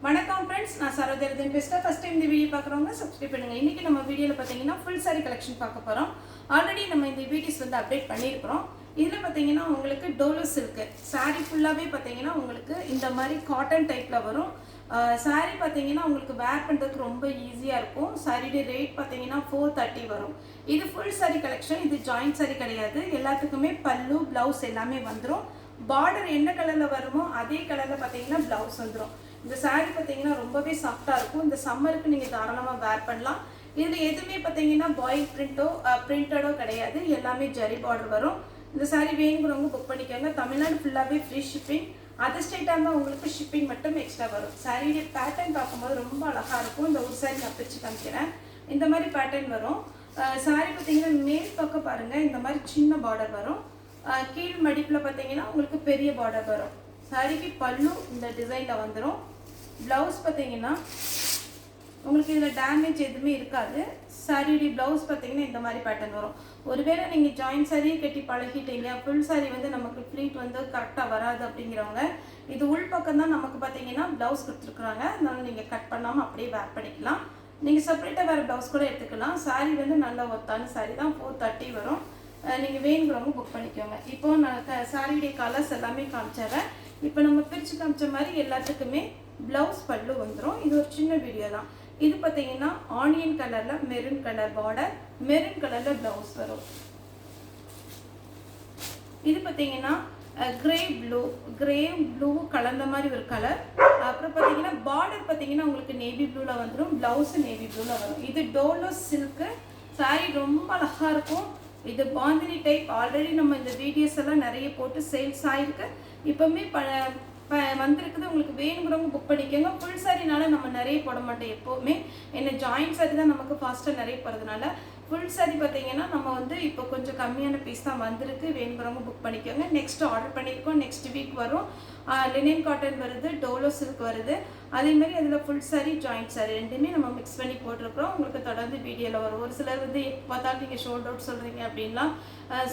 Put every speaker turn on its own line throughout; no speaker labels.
வணக்கம் ஃப்ரெண்ட்ஸ், நான் சரோஜரதன் பேசுகிறேன். ஃபஸ்ட் டைம் இந்த வீடியோ பார்க்குறவங்க சப்ஸ்கிரைப் பண்ணுங்கள். இன்றைக்கி நம்ம வீடியோவில் பார்த்தீங்கன்னா ஃபுல் சாரி கலெக்ஷன் பார்க்க போகிறோம். ஆல்ரெடி நம்ம இந்த வீடியோஸ் அப்டேட் பண்ணியிருக்கிறோம். இதில் பார்த்தீங்கன்னா உங்களுக்கு டோலோ சில்க்கு சாரீ ஃபுல்லாகவே பார்த்தீங்கன்னா உங்களுக்கு இந்த மாதிரி காட்டன் டைப்பில் வரும். சாரீ பார்த்தீங்கன்னா உங்களுக்கு வேர் பண்ணுறதுக்கு ரொம்ப ஈஸியாக இருக்கும். சாரியுடைய ரேட் பார்த்தீங்கன்னா 430 வரும். இது ஃபுல் சாரி கலெக்ஷன். இது ஜாயிண்ட் சாரி கிடையாது. எல்லாத்துக்குமே பல்லு ப்ளவுஸ் எல்லாமே வந்துடும். பார்டர் என்ன கலரில் வருமோ அதே கலரில் பார்த்தீங்கன்னா ப்ளவுஸ் வந்துடும். இந்த சாரீ பார்த்தீங்கன்னா ரொம்பவே சாஃப்டாக இருக்கும். இந்த சம்மருக்கு நீங்கள் தாராளமாக வேர் பண்ணலாம். இதில் எதுவுமே பார்த்தீங்கன்னா பாயில் பிரிண்டடோ கிடையாது. எல்லாமே ஜரி பார்டர் வரும். இந்த சாரீ வேணுங்கிறவங்க புக் பண்ணிக்கோங்க. தமிழ்நாடு ஃபுல்லாகவே ஃப்ரீ ஷிப்பிங். அதர் ஸ்டேட்டாக இருந்தால் உங்களுக்கு ஷிப்பிங் மட்டும் எக்ஸ்ட்ரா வரும். சாரியுடைய பேட்டர்ன் பார்க்கும்போது ரொம்ப அழகாக இருக்கும். இந்த ஒரு சாரீ நான் பிரித்து காமிக்கிறேன். இந்த மாதிரி பேட்டர்ன் வரும். சாரீ பார்த்தீங்கன்னா மேல் பக்கம் பாருங்கள், இந்த மாதிரி சின்ன பார்டர் வரும். கீழ் மடிப்பில் பார்த்தீங்கன்னா உங்களுக்கு பெரிய பார்டர் வரும். சாரிக்கு பல்லு இந்த டிசைனில் வந்துடும். ப்ளவுஸ் பார்த்தீங்கன்னா உங்களுக்கு இதில் டேமேஜ் எதுவுமே இருக்காது. சாரியுடைய ப்ளவுஸ் பார்த்தீங்கன்னா இந்த மாதிரி பேட்டர்ன் வரும். ஒருவேளை நீங்கள் ஜாயின்ட் சாரியே கட்டி பழகிட்டீங்க, ஃபுல் சாரி நமக்கு ஃப்ளீட் கரெக்டாக வராது அப்படிங்கிறவங்க இது உள் பக்கம் தான் நமக்கு பார்த்தீங்கன்னா ப்ளவுஸ் கொடுத்துருக்குறாங்க. அதனால நீங்கள் கட் பண்ணாமல் அப்படியே வேர் பண்ணிக்கலாம். நீங்கள் செப்பரேட்டாக வேறு ப்ளவுஸ் கூட எடுத்துக்கலாம். சாரி நல்ல ஒத்தான சாரி தான். 430 வரும். நீங்கள் வேணுங்கிறவங்க புக் பண்ணிக்கோங்க. இப்போ நான் சாரியுடைய கலர்ஸ் எல்லாமே காமிச்சிடுறேன். இப்போ நம்ம பிரித்து காமிச்ச மாதிரி எல்லாத்துக்குமே ப்ளவுஸ் பல்லு வந்துடும். இது ஒரு சின்ன வீடியோ தான். இது பார்த்தீங்கன்னா ஆனியன் கலரில் மெரூன் கலர் பார்டர், மெரூன் கலரில் ப்ளவுஸ் வரும். இது பார்த்தீங்கன்னா கிரே ப்ளூ கலந்த மாதிரி ஒரு கலர். அப்புறம் பார்த்தீங்கன்னா பார்டர் பார்த்தீங்கன்னா உங்களுக்கு நேவி ப்ளூவில் வந்துடும். ப்ளவுஸு நேவி ப்ளூவில் வரும். இது டோலோ சில்க்கு சாரீ ரொம்ப அழகாக இருக்கும். இது பாந்தினி டைப். ஆல்ரெடி நம்ம இந்த வீடியோஸ் எல்லாம் நிறைய போட்டு சேல்ஸ் ஆகிருக்கு. இப்போவுமே வந்திருக்குது. உங்களுக்கு வேணுங்கிறவங்க புக் பண்ணிக்கோங்க. ஃபுல் சாரினால நம்ம நிறைய போட மாட்டோம் எப்போவுமே. என்ன ஜாயிண்ட் சாரி தான் நமக்கு ஃபாஸ்ட்டாக நிறைய போகிறதுனால ஃபுல் சாரி பார்த்தீங்கன்னா நம்ம இப்போ கொஞ்சம் கம்மியான பீஸ் தான் வந்திருக்கு. வேணுங்கிறவங்க புக் பண்ணிக்கோங்க. நெக்ஸ்ட் ஆர்டர் பண்ணியிருக்கோம். நெக்ஸ்ட் வீக் வரும். லினன் காட்டன் வருது, டோலோ சில்க் வருது. அதேமாதிரி அதில் ஃபுல் சாரி ஜாயிண்ட் சாரி ரெண்டுமே நம்ம மிக்ஸ் பண்ணி போட்டிருக்கிறோம். உங்களுக்கு தொடர்ந்து வீடியோவில் வரும். ஒரு சிலர் எப்போ பார்த்தாலும் நீங்கள் ஷோல்ட் அவுட் சொல்கிறீங்க அப்படின்லாம்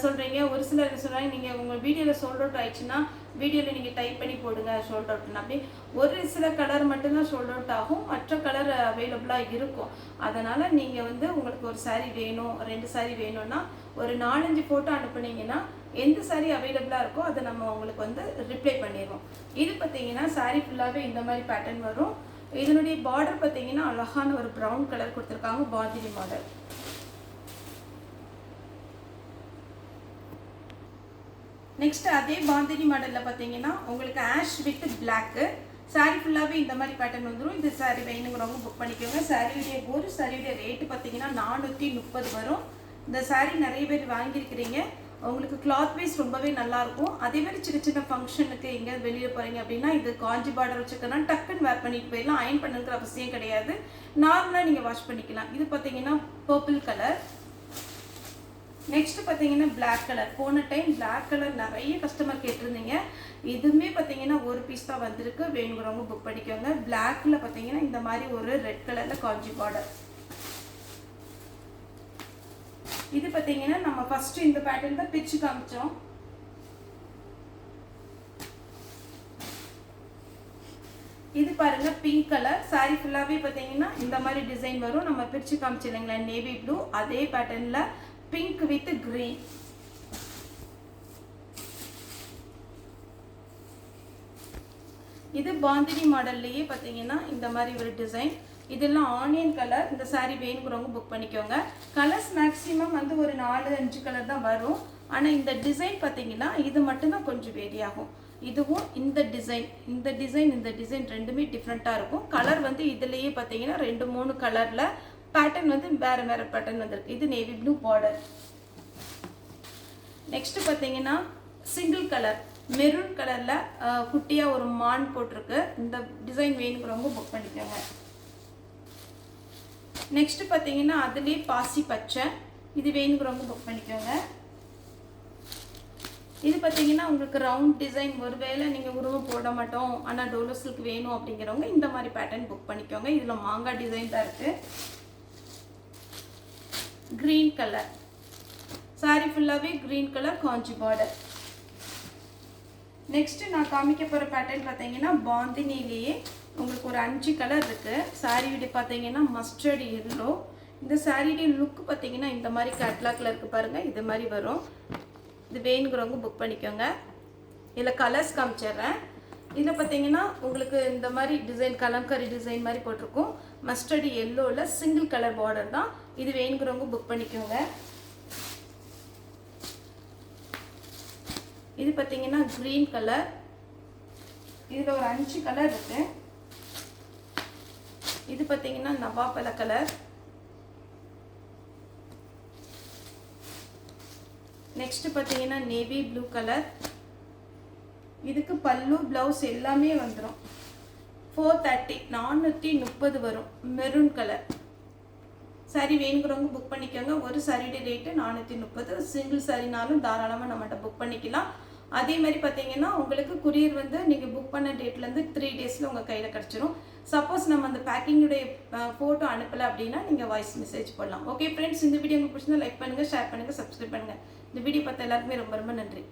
சொல்கிறீங்க. ஒரு சிலர் என்ன சொல்கிறாங்க, நீங்கள் உங்கள் வீடியோவில் ஷோல்ட் அவுட் ஆயிடுச்சுன்னா வீடியோவில் நீங்கள் டைப் பண்ணி போடுங்க ஷோல்ட் அவுட்னு. அப்படி ஒரு சில கலர் மட்டும்தான் ஷோல்ட் அவுட் ஆகும். மற்ற கலர் அவைலபிளாக இருக்கும். அதனால் நீங்கள் உங்களுக்கு ஒரு சாரீ வேணும், 2 சாரீ வேணும்னா ஒரு 4-5 ஃபோட்டோ அனுப்புனீங்கன்னா எந்த சாரீ அவைலபிளாக இருக்கோ அதை நம்ம உங்களுக்கு ரிப்ளை பண்ணிடுவோம். இது பார்த்தீங்கன்னா சாரீ ஃபுல்லாகவே இந்த மாதிரி பேட்டர்ன் வரும். இதனுடைய பார்டர் பார்த்தீங்கன்னா அழகான ஒரு ப்ரௌன் கலர் கொடுத்துருக்காங்க. பாந்தினி மாடல். நெக்ஸ்ட் அதே பாந்தினி மாடலில் பார்த்தீங்கன்னா உங்களுக்கு ஆஷ் வித் பிளாக்கு சாரீ ஃபுல்லாகவே இந்த மாதிரி பேட்டர்ன் வந்துடும். இந்த சாரீ வேணுங்கிறவங்க புக் பண்ணிக்கோங்க. ஒரு சாரியுடைய ரேட்டு பார்த்தீங்கன்னா 430 வரும். இந்த சாரீ நிறைய பேர் வாங்கியிருக்கிறீங்க. உங்களுக்கு கிளாத் வைஸ் ரொம்பவே நல்லாயிருக்கும். அதே மாதிரி சின்ன சின்ன ஃபங்க்ஷனுக்கு எங்கேயாவது வெளியே போகிறீங்க அப்படின்னா இது காஞ்சி பார்டர் வச்சுக்கன்னா டக்குன்னு வேர் பண்ணிட்டு போயிடலாம். அயன் பண்ணுங்கிற அவசியம் கிடையாது. நார்மலாக நீங்கள் வாஷ் பண்ணிக்கலாம். இது பார்த்தீங்கன்னா பர்பிள் கலர். நெக்ஸ்ட் பார்த்தீங்கன்னா பிளாக் கலர். போன டைம் பிளாக் கலர் நிறைய கஸ்டமர் கேட்டிருந்தீங்க. இதுவுமே பார்த்தீங்கன்னா ஒரு பீஸ் தான் வந்திருக்கு. வேணுங்கிறவங்க புக் பண்ணிக்கோங்க. பிளாக்ல பார்த்தீங்கன்னா இந்த மாதிரி ஒரு ரெட் கலரில் காஞ்சி பார்டர். இது பார்த்தீங்கன்னா நம்ம ஃபர்ஸ்ட் இந்த பேட்டர்ன் தான் பிரிச்சு காமிச்சோம். இது பாருங்க பிங்க் கலர். சாரி ஃபுல்லாகவே பார்த்தீங்கன்னா இந்த மாதிரி டிசைன் வரும். நம்ம பிரிச்சு காமிச்சு இல்லைங்களா நேவி ப்ளூ, அதே பேட்டர்னில் பிங்க் வித் கிரீன். இது பாந்தினி மாடல்லையே பார்த்தீங்கன்னா இந்த மாதிரி ஒரு டிசைன். இதெல்லாம் ஆனியன் கலர். இந்த சாரீ வேணுங்கிறவங்க புக் பண்ணிக்கோங்க. கலர்ஸ் மேக்ஸிமம் ஒரு 4-5 கலர் தான் வரும். ஆனால் இந்த டிசைன் பார்த்தீங்கன்னா இது மட்டும்தான் கொஞ்சம் வேரி ஆகும். இதுவும் இந்த டிசைன் ரெண்டுமே டிஃப்ரெண்ட்டாக இருக்கும். கலர் இதுலேயே பார்த்தீங்கன்னா 2-3 கலரில் பேட்டர்ன் வேறு பேட்டர்ன் வந்திருக்கு. இது நேவி ப்ளூ பார்டர். நெக்ஸ்ட் பார்த்தீங்கன்னா சிங்கிள் கலர் மெரூன் கலரில் குட்டியாக ஒரு மான் போட்டிருக்கு. இந்த டிசைன் வேணுங்கிறவங்க புக் பண்ணிக்கோங்க. நெக்ஸ்ட் பார்த்தீங்கன்னா அதுலேயே பாசி பச்சை. இது வேணுங்கிறவங்க புக் பண்ணிக்கோங்க. இது பார்த்தீங்கன்னா உங்களுக்கு ரவுண்ட் டிசைன். ஒருவேளை நீங்கள் உருவம் போட மாட்டோம் ஆனால் டோலோ சில்க் வேணும் அப்படிங்கிறவங்க இந்த மாதிரி பேட்டர்ன் புக் பண்ணிக்கோங்க. இதில் மாங்காய் டிசைன் தான் இருக்குது. கிரீன் கலர் சாரி ஃபுல்லாகவே கிரீன் கலர் காஞ்சி பார்டர். நெக்ஸ்ட் நான் காமிக்க போகிற பேட்டர்ன் பார்த்தீங்கன்னா பாந்தினிலேயே உங்களுக்கு ஒரு 5 கலர் இருக்குது. சாரீ வீடு பார்த்தீங்கன்னா மஸ்டர்ட் எல்லோ. இந்த சாரீடைய லுக் பார்த்தீங்கன்னா இந்த மாதிரி கேட்லாக்ல இருக்குது பாருங்கள், இது மாதிரி வரும். இது வேணுங்கிறவங்க புக் பண்ணிக்கோங்க. இதில் கலர்ஸ் காமிச்சிடுறேன். இதில் பார்த்தீங்கன்னா உங்களுக்கு இந்த மாதிரி டிசைன் கலம்கரி டிசைன் மாதிரி போட்டிருக்கும். மஸ்டர்ட் எல்லோவில் சிங்கிள் கலர் பார்டர் தான். இது வேணுங்கிறவங்க புக் பண்ணிக்கோங்க. இது பார்த்தீங்கன்னா க்ரீன் கலர். இதில் ஒரு 5 கலர் இருக்கு. இது பார்த்தீங்கன்னா நவாப்பழ கலர். நெக்ஸ்ட் பார்த்தீங்கன்னா நேவி ப்ளூ கலர். இதுக்கு பல்லு ப்ளவுஸ் எல்லாமே வந்துடும். 430 430 வரும். மெரூன் கலர் சாரீ வேணுங்கிறவங்க புக் பண்ணிக்கோங்க. ஒரு சாரியோட ரேட்டு 430. சிங்கிள் சாரினாலும் தாராளமாக நம்மகிட்ட புக் பண்ணிக்கலாம். அதே மாதிரி பார்த்தீங்கன்னா உங்களுக்கு குரியர் வந்து நீங்கள் புக் பண்ண டேட்லேருந்து 3 டேஸில் உங்கள் கையில் கிடச்சிரும். சப்போஸ் நம்ம அந்த பேக்கிங்குடைய ஃபோட்டோ அனுப்பலை அப்படின்னா நீங்கள் வாய்ஸ் மெசேஜ் பண்ணலாம். ஓகே ஃப்ரெண்ட்ஸ், இந்த வீடியோ உங்களுக்கு பிடிச்சிருந்தா லைக் பண்ணுங்கள், ஷேர் பண்ணுங்கள், சப்ஸ்கிரைப் பண்ணுங்கள். இந்த வீடியோ பார்த்த எல்லாருக்குமே ரொம்ப ரொம்ப நன்றி.